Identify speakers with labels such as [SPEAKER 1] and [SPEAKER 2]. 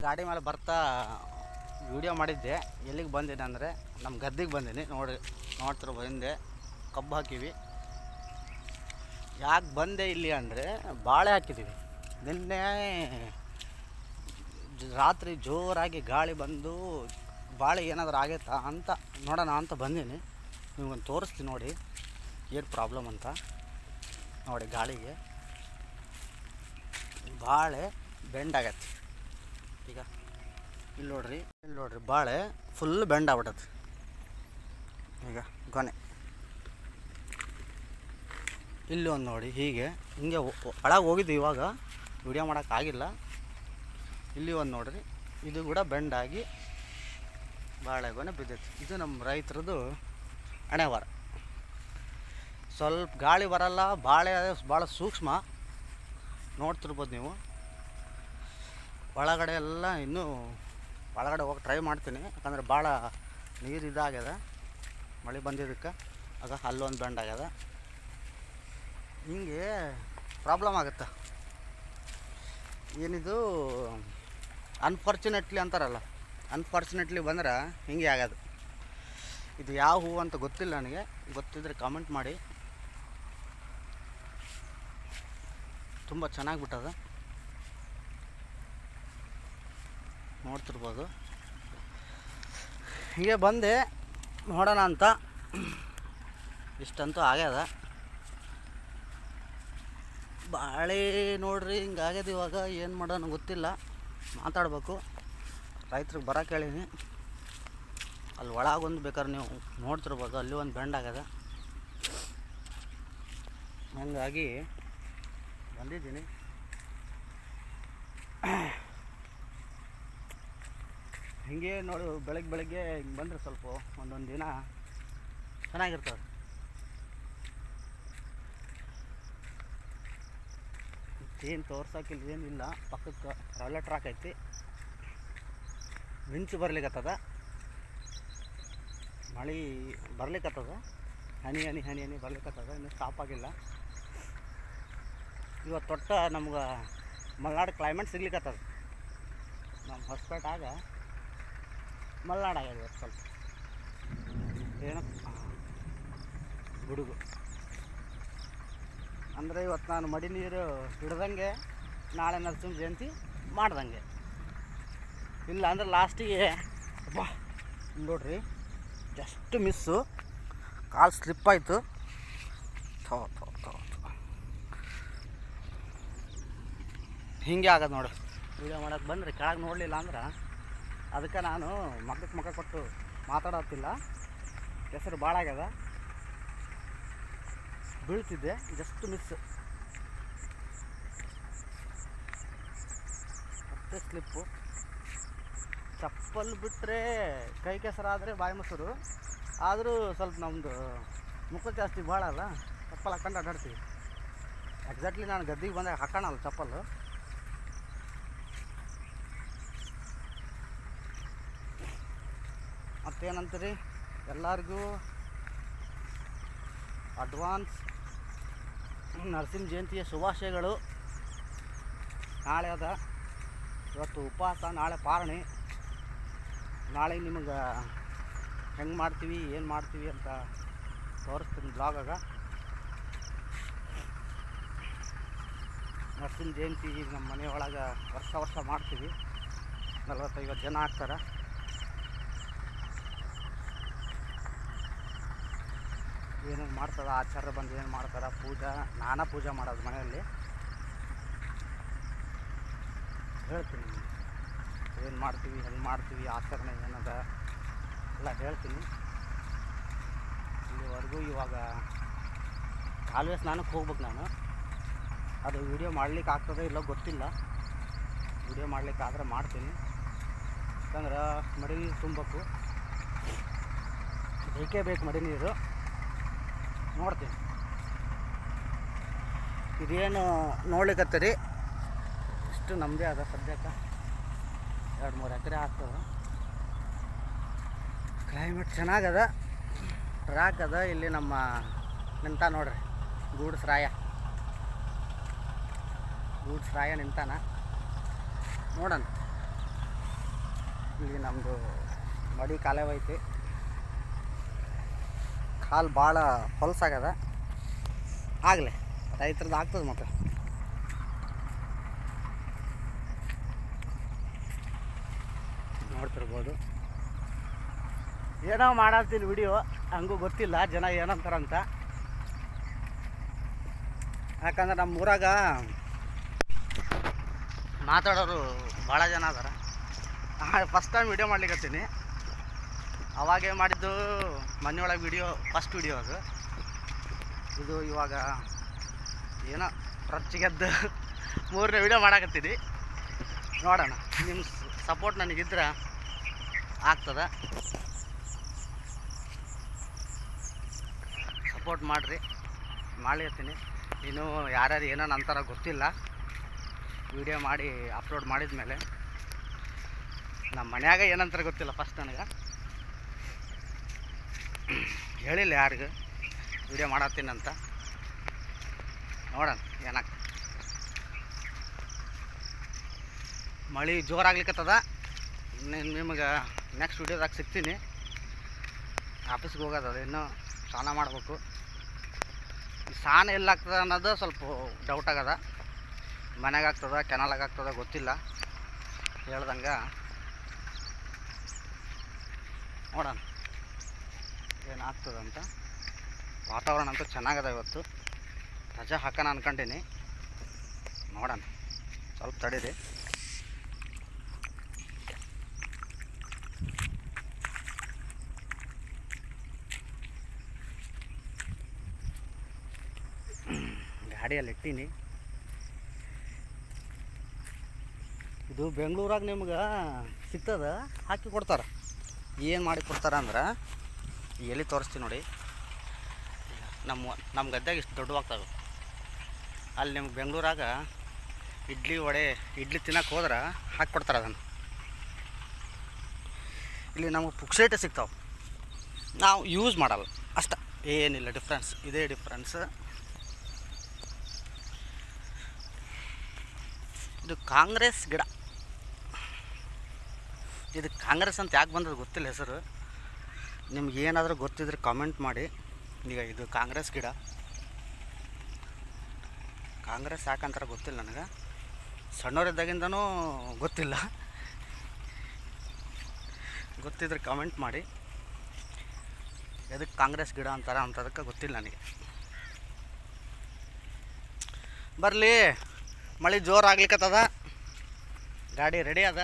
[SPEAKER 1] ಗಾಡಿ ಮೇಲೆ ಬರ್ತಾ ವಿಡಿಯೋ ಮಾಡಿದ್ದೆ. ಎಲ್ಲಿಗೆ ಬಂದಿನಿ ಅಂದರೆ ನಮ್ಮ ಗದ್ದೆಗೆ ಬಂದೀನಿ. ನೋಡ್ತಿರೋ ಬಂದೆ ಕಬ್ಬು ಹಾಕಿವಿ. ಯಾಕೆ ಬಂದೆ ಇಲ್ಲಿ ಅಂದರೆ ಬಾಳೆ ಹಾಕಿದ್ದೀವಿ. ನಿನ್ನೆ ರಾತ್ರಿ ಜೋರಾಗಿ ಗಾಳಿ ಬಂದು ಬಾಳೆ ಏನಾದರೂ ಆಗೈತಾ ಅಂತ ನೋಡೋಣ ಅಂತ ಬಂದೀನಿ. ನಿಮ್ಗೊಂದು ತೋರಿಸ್ತೀನಿ ನೋಡಿ ಏನು ಪ್ರಾಬ್ಲಮ್ ಅಂತ. ನೋಡಿ ಗಾಳಿಗೆ ಬಾಳೆ ಬೆಂಡ್ ಆಗತ್ತೆ. ಈಗ ಇಲ್ಲಿ ನೋಡ್ರಿ ಬಾಳೆ ಫುಲ್ ಬೆಂಡ್ ಆಗ್ಬಿಟ್ಟತಿ. ಈಗ ಗೊನೆ ಇಲ್ಲಿ ಒಂದು ನೋಡಿ ಹೀಗೆ ಹಿಂಗೆ ಒಳಗೆ ಹೋಗಿದ್ದು. ಇವಾಗ ವಿಡಿಯೋ ಮಾಡೋಕ್ಕಾಗಿಲ್ಲ. ಇಲ್ಲಿ ಒಂದು ನೋಡ್ರಿ, ಇದು ಕೂಡ ಬೆಂಡಾಗಿ ಬಾಳೆಗೊನೆ ಬಿದ್ದೈತಿ. ಇದು ನಮ್ಮ ರೈತರದ್ದು ಹಣೆಬರ. ಸ್ವಲ್ಪ ಗಾಳಿ ಬರಲ್ಲ, ಬಾಳೆ ಭಾಳ ಸೂಕ್ಷ್ಮ ನೋಡ್ತಿರ್ಬೋದು ನೀವು. ಒಳಗಡೆ ಎಲ್ಲ ಇನ್ನೂ ಒಳಗಡೆ ಹೋಗಿ ಟ್ರೈ ಮಾಡ್ತೀನಿ, ಯಾಕಂದರೆ ಭಾಳ ನೀರು ಇದಾಗ್ಯದ ಮಳೆ ಬಂದಿದ್ದಕ್ಕೆ. ಆಗ ಅಲ್ಲೊಂದು ಬೆಂಡ್ ಆಗ್ಯದ. ಹಿಂಗೆ ಪ್ರಾಬ್ಲಮ್ ಆಗುತ್ತೆ. ಏನಿದು ಅನ್ಫಾರ್ಚುನೇಟ್ಲಿ ಅಂತಾರಲ್ಲ, ಅನ್ಫಾರ್ಚುನೇಟ್ಲಿ ಬಂದ್ರೆ ಹಿಂಗೆ ಆಗೋದು. ಇದು ಯಾವ ಹೂವು ಅಂತ ಗೊತ್ತಿಲ್ಲ ನನಗೆ, ಗೊತ್ತಿದ್ರೆ ಕಾಮೆಂಟ್ ಮಾಡಿ. ತುಂಬ ಚೆನ್ನಾಗಿ ಬಿಟ್ಟದ, ನೋಡ್ತಿರ್ಬೋದು. ಹೀಗೆ ಬಂದೆ ನೋಡೋಣ ಅಂತ. ಇಷ್ಟಂತೂ ಆಗ್ಯದ ಬಾಳೆ ನೋಡ್ರಿ. ಹಿಂಗಾಗ್ಯದ. ಇವಾಗ ಏನು ಮಾಡೋಣ ಗೊತ್ತಿಲ್ಲ, ಮಾತಾಡ್ಬೇಕು. ರೈತ್ರಿಗೆ ಬರೋಕೆ ಹೇಳೀನಿ. ಅಲ್ಲಿ ಒಳಗೊಂದು ಬೇಕಾದ್ರೆ ನೀವು ನೋಡ್ತಿರ್ಬೋದು, ಅಲ್ಲಿ ಒಂದು ಬೆಂಡ್ ಆಗ್ಯದ. ಹಂಗಾಗಿ ಬಂದಿದ್ದೀನಿ. ಹಿಂಗೆ ನೋಡಿ ಬೆಳಗ್ಗೆ ಹಿಂಗೆ ಬಂದರೆ ಸ್ವಲ್ಪ ಒಂದೊಂದು ದಿನ ಚೆನ್ನಾಗಿರ್ತದೆ. ಏನು ತೋರ್ಸೋಕಿಲ್ಲ, ಏನಿಲ್ಲ. ಪಕ್ಕಕ್ಕೆ ರೈಲ್ವೆ ಟ್ರ್ಯಾಕ್ ಐತಿ. ಮಿಂಚು ಬರ್ಲಿಕ್ಕತ್ತದ, ಮಳೆ ಬರ್ಲಿಕ್ಕತ್ತದ, ಹನಿ ಬರ್ಲಿಕ್ಕತ್ತದ. ಇನ್ನೂ ಸ್ಟಾಪ್ ಆಗಿಲ್ಲ. ಇವತ್ತು ತೊಟ್ಟ ನಮ್ಗೆ ಮಲೆನಾಡು ಕ್ಲೈಮೇಟ್ ಸಿಗ್ಲಿಕ್ಕತ್ತದ. ನಮ್ಮ ಹೊಸಪೇಟಾಗ ಮಲೆನಾಡು ಆಗ್ಯದ ಇವತ್ತು ಸ್ವಲ್ಪ. ಏನು ಗುಡುಗು ಅಂದರೆ ಇವತ್ತು ನಾನು ಮಡಿ ನೀರು ಹಿಡ್ದಂಗೆ ನಾಳೆ ನರಸಿಂಹ ಜಯಂತಿ ಮಾಡ್ದಂಗೆ. ಇಲ್ಲ ಅಂದ್ರೆ ಲಾಸ್ಟಿಗೆ ಅಬ್ಬಾ ನೋಡ್ರಿ ಜಸ್ಟ್ ಮಿಸ್ಸು, ಕಾಲು ಸ್ಲಿಪ್ ಆಯಿತು. ಹಿಂಗೆ ಆಗೋದು ನೋಡು. ವೀಡಿಯೋ ಮಾಡೋಕ್ಕೆ ಬಂದರೆ ಕೆಳಗೆ ನೋಡಲಿಲ್ಲ ಅಂದ್ರೆ ಅದಕ್ಕೆ ನಾನು ಮಕ್ಕ ಕೊಟ್ಟು ಮಾತಾಡೋತ್ತಿಲ್ಲ. ಹೆಸರು ಭಾಳ ಆಗ್ಯದ, ಬೀಳ್ತಿದ್ದೆ, ಜಸ್ಟ್ ಮಿಸ್. ಮತ್ತೆ ಸ್ಲಿಪ್ಪು. ಚಪ್ಪಲ್ ಬಿಟ್ಟರೆ ಕೈ ಕೆಸರಾದರೆ ಬಾಯಿ ಮೊಸರು. ಆದರೂ ಸ್ವಲ್ಪ ನಮ್ಮದು ಮುಖ ಜಾಸ್ತಿ ಭಾಳ ಅಲ್ಲ, ಚಪ್ಪಲ್ ಹಾಕೊಂಡು ಅಡ್ಡಾಡ್ತೀವಿ. ಎಕ್ಸಾಕ್ಟ್ಲಿ ನಾನು ಗದ್ದೆಗೆ ಬಂದಾಗ ಹಾಕೋಣಲ್ಲ ಚಪ್ಪಲು. ಮತ್ತೇನಂತೀರಿ, ಎಲ್ಲರಿಗೂ ಅಡ್ವಾನ್ಸ್ ನರಸಿಂಹ ಜಯಂತಿಯ ಶುಭಾಶಯಗಳು. ನಾಳೆ ಅದ, ಇವತ್ತು ಉಪವಾಸ, ನಾಳೆ ಪಾರಣಿ. ನಾಳೆ ನಿಮಗೆ ಹೆಂಗೆ ಮಾಡ್ತೀವಿ ಏನು ಮಾಡ್ತೀವಿ ಅಂತ ತೋರಿಸ್ತೀನಿ ಬ್ಲಾಗಾಗ. ನರಸಿಂಹ ಜಯಂತಿ ನಮ್ಮ ಮನೆಯೊಳಗೆ ವರ್ಷ ಮಾಡ್ತೀವಿ. 40-50 ಜನ ಆಗ್ತಾರೆ. ಏನೇನು ಮಾಡ್ತಾರೆ ಆಚಾರ್ಯ ಬಂದು ಏನು ಮಾಡ್ತಾರೆ, ಪೂಜಾ, ನಾನಾ ಪೂಜೆ ಮಾಡೋದು ಮನೆಯಲ್ಲಿ. ಹೇಳ್ತೀನಿ ಏನು ಮಾಡ್ತೀವಿ, ಹೆಂಗೆ ಮಾಡ್ತೀವಿ, ಆಚರಣೆ ಏನದ ಎಲ್ಲ ಹೇಳ್ತೀನಿ. ಇಲ್ಲಿವರೆಗೂ ಇವಾಗ ಆಲ್ವೇಸ್ ಸ್ನಾನಕ್ಕೆ ಹೋಗ್ಬೇಕು ನಾನು. ಅದು ವೀಡಿಯೋ ಮಾಡ್ಲಿಕ್ಕೆ ಆಗ್ತದೆ ಇಲ್ಲೋ ಗೊತ್ತಿಲ್ಲ. ವೀಡಿಯೋ ಮಾಡ್ಲಿಕ್ಕಾದ್ರೆ ಮಾಡ್ತೀನಿ, ಯಾಕಂದ್ರೆ ಮಡಿ ನೀರು ತುಂಬಬೇಕು, ಬೇಕೇ ಬೇಕು ಮಡಿ ನೀರು. ನೋಡ್ತೀನಿ. ಇದೇನು ನೋಡ್ಲಿಕ್ಕತ್ತೀರಿ ಇಷ್ಟು ನಮ್ಮದೇ ಅದ. ಸದ್ಯಕ್ಕೆ 2-3 ಎಕರೆ ಆಗ್ತದೆ. ಕ್ಲೈಮೇಟ್ ಚೆನ್ನಾಗದ, ಟ್ರ್ಯಾಕ್ ಅದ. ಇಲ್ಲಿ ನಮ್ಮ ನಿಂತ ನೋಡ್ರಿ ಗೂಡ್ಸ್ರಾಯ ನಿಂತಾನ. ನೋಡೋಣ ಇಲ್ಲಿ ನಮ್ಮದು ಮಡಿ ಕಾಲೇವ್ ಐತಿ. ಕಾಲು ಭಾಳ ಹೊಲಸಾಗ್ಯದ. ಆಗಲಿ ರೈತರದ್ದು ಆಗ್ತದೆ. ಮತ್ತು ನೋಡ್ತಿರ್ಬೋದು, ಏನೋ ಮಾಡತ್ತೀನಿ ವಿಡಿಯೋ, ಹಂಗೂ ಗೊತ್ತಿಲ್ಲ ಜನ ಏನಂತಾರಂತ. ಯಾಕಂದ್ರೆ ನಮ್ಮ ಊರಾಗ ಮಾತಾಡೋರು ಭಾಳ ಜನ ಅದಾರ. ಫಸ್ಟ್ ಟೈಮ್ ವಿಡಿಯೋ ಮಾಡ್ಲಿಕ್ಕತ್ತೀನಿ. ಅವಾಗೇ ಮಾಡಿದ್ದು ಮನೆಯೊಳಗೆ ವಿಡಿಯೋ, ಫಸ್ಟ್ ವಿಡಿಯೋ ಅದು. ಇದು ಇವಾಗ ಏನೋ ರೊಚ್ಚಿಗೆದ್ದು 3ನೇ ವಿಡಿಯೋ ಮಾಡಾಕತ್ತೀನಿ. ನೋಡೋಣ, ನಿಮ್ಮ ಸಪೋರ್ಟ್ ನನಗಿದ್ರೆ ಆಗ್ತದೆ. ಸಪೋರ್ಟ್ ಮಾಡಿರಿ, ಮಾಡ್ಲಿರ್ತೀನಿ. ಇನ್ನು ಯಾರ್ಯಾರು ಏನೇನು ಅಂತಾರ ಗೊತ್ತಿಲ್ಲ. ವಿಡಿಯೋ ಮಾಡಿ ಅಪ್ಲೋಡ್ ಮಾಡಿದ ಮೇಲೆ ನಮ್ಮ ಮನ್ಯಾಗ ಏನಂತಾರೆ ಗೊತ್ತಿಲ್ಲ. ಫಸ್ಟ್ ನನಗೆ ಹೇಳಿಲ್ಲ ಯಾರಿಗೂ ವಿಡಿಯೋ ಮಾಡತ್ತೀನಿ ಅಂತ. ನೋಡೋಣ ಏನಾಗ್ತದೆ. ಮಳೆ ಜೋರಾಗ್ಲಿಕ್ಕತ್ತದ. ನಿಮಗೆ ನೆಕ್ಸ್ಟ್ ವಿಡಿಯೋದಾಗ ಸಿಗ್ತೀನಿ. ಆಫೀಸ್ಗೆ ಹೋಗೋದದ, ಇನ್ನೂ ಸ್ನಾನ ಮಾಡಬೇಕು. ಈ ಸ್ನಾನ ಎಲ್ಲಾಗ್ತದೆ ಅನ್ನೋದು ಸ್ವಲ್ಪ ಡೌಟ್ ಆಗದ. ಮನೆಗೆ ಆಗ್ತದ, ಕೆನಲಾಗ ಆಗ್ತದ ಗೊತ್ತಿಲ್ಲ. ಹೇಳ್ದಂಗೆ ನೋಡೋಣ ಏನಾಗ್ತದಂತ. ವಾತಾವರಣ ಅಂತೂ ಚೆನ್ನಾಗದ. ಇವತ್ತು ರಜೆ ಹಾಕೋಣ ಅನ್ಕೊಂಡೀನಿ. ನೋಡೋಣ, ಸ್ವಲ್ಪ ತಡೀರಿ. ಗಾಡಿಯಲ್ಲಿ ಇಟ್ಟೀನಿ. ಇದು ಬೆಂಗಳೂರಾಗ ನಿಮ್ಗೆ ಸಿಗ್ತದೆ, ಹಾಕಿ ಕೊಡ್ತಾರೆ. ಏನು ಮಾಡಿ ಕೊಡ್ತಾರೆ ಅಂದ್ರೆ, ಎಲ್ಲಿ ತೋರಿಸ್ತೀನಿ ನೋಡಿ. ನಮ್ಮ ಗದ್ದೆಗೆ ಇಷ್ಟು ದೊಡ್ಡವಾಗ್ತವೆ. ಅಲ್ಲಿ ನಿಮ್ಗೆ ಬೆಂಗಳೂರಾಗ ಇಡ್ಲಿ ತಿನ್ನಕ್ಕೆ ಹೋದ್ರೆ ಹಾಕಿ ಕೊಡ್ತಾರೆ ಅದನ್ನು. ಇಲ್ಲಿ ನಮಗೆ ಪುಕ್ಸೇಟೆ ಸಿಗ್ತಾವೆ, ನಾವು ಯೂಸ್ ಮಾಡಲ್ಲ ಅಷ್ಟೆ. ಏನಿಲ್ಲ ಡಿಫ್ರೆನ್ಸ್, ಇದೇ ಡಿಫ್ರೆನ್ಸ್. ಇದು ಕಾಂಗ್ರೆಸ್ ಗಿಡ. ಇದು ಕಾಂಗ್ರೆಸ್ ಅಂತ ಯಾಕೆ ಬಂದದ್ದು ಗೊತ್ತಿಲ್ಲ ಹೆಸರು. ನಿಮ್ಗೆ ಏನಾದರೂ ಗೊತ್ತಿದ್ರೆ ಕಾಮೆಂಟ್ ಮಾಡಿ. ಈಗ ಇದು ಕಾಂಗ್ರೆಸ್ ಗಿಡ. ಕಾಂಗ್ರೆಸ್ ಯಾಕಂತಾರೆ ಗೊತ್ತಿಲ್ಲ ನನಗೆ. ಸಣ್ಣವರಿದ್ದಾಗಿಂದನೂ ಗೊತ್ತಿಲ್ಲ. ಗೊತ್ತಿದ್ರೆ ಕಾಮೆಂಟ್ ಮಾಡಿ. ಎದಕ್ಕೆ ಕಾಂಗ್ರೆಸ್ ಗಿಡ ಅಂತಾರೆ ಅಂತದಕ್ಕೆ ಗೊತ್ತಿಲ್ಲ ನನಗೆ. ಬರಲಿ, ಮಳೆ ಜೋರು ಆಗ್ಲಿಕ್ಕತ್ತದ. ಗಾಡಿ ರೆಡಿ ಅದ.